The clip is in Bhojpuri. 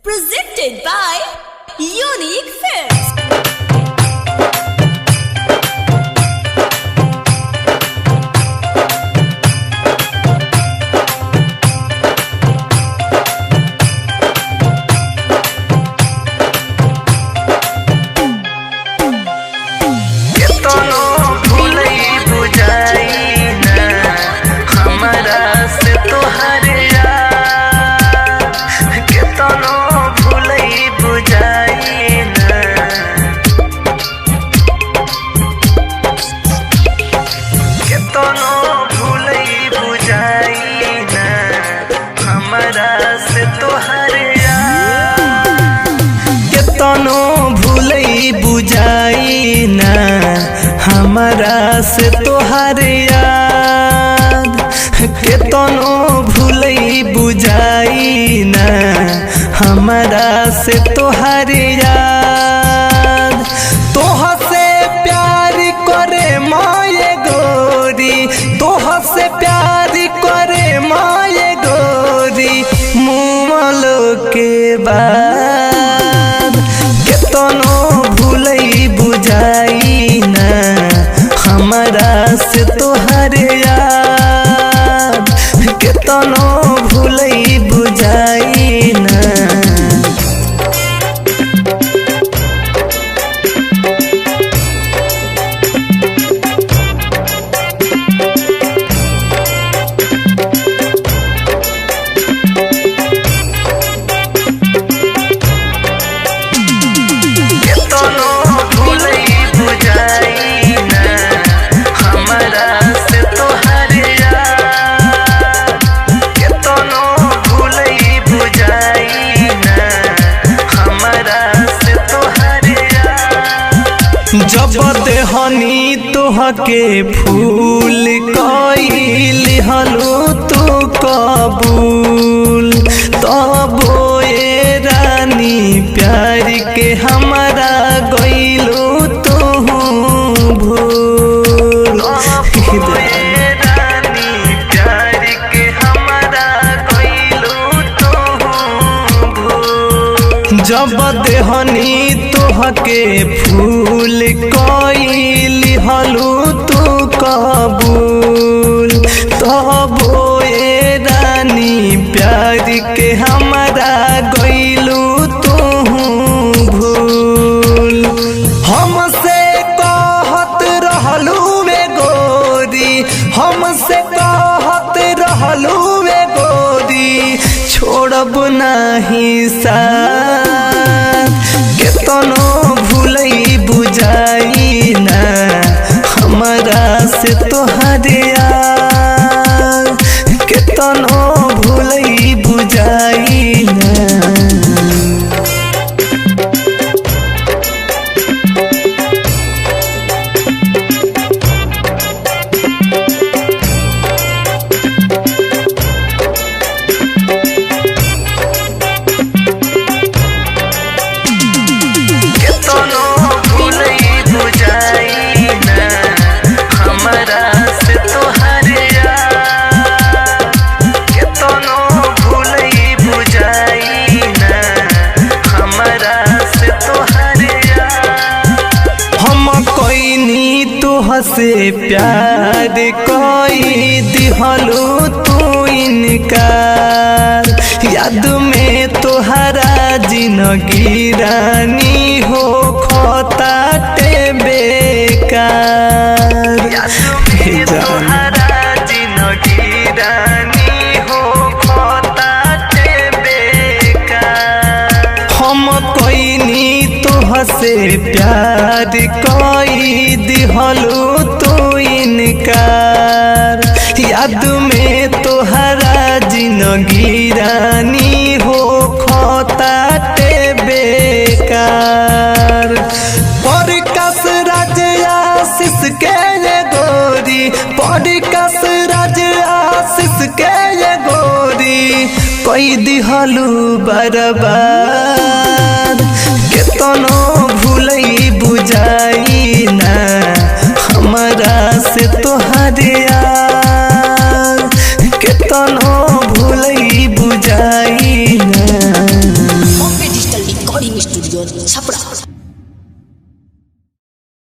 Presented by Unique Films. बुझाई ना हमारा से तोहर याद केतनो भूलई बुझाई ना हमारा से तोहर याद तोह से प्यार करे माये गोरी तोह से प्यार करे माये गोरी मुमल के बाद केतनो बुझाई ना हमारा से तोहर याद केतनो भूलई बुझाई ना जब देहनी तोहके फूल कइल हलो तू कबूल तबो ए रानी प्यार के हमारा गइलो तू भूल प्यार के हमारा गइलो तू भूल जब देहनी तोहके फूल कइल हलू तू कबूल तबो ए रानी प्यार के हमारा गइलू तू भूल हमसे कहत रहलू में गोरी हमसे कहत रहलू में गोरी छोड़ब नहीं साथ केतनो भूलई बुझाई ना हमारा से तोहर याद केतनो भूलई बुझाई ना से प्यार कोई दिहलू तू इनकार याद में तोहरा जिंदगी रानी हो खोता ते बेकार तोहरा जिंदगी रानी हो खोता ते बेकार हम कोई नी तोह से प्यार कोई दिहलू तू इनकार याद में तोहरा जिंदगी रानी हो खोता ते बेकार पॉडकास्ट राज आशीष के ये गोरी पॉडकास्ट राज आशीष के ये गोरी कोई दिहलू बर्बाद केतनो भूलई बुझाई ना हमारा से तोहर याद केतनो भूलई बुझाई ना। जोन छपरा।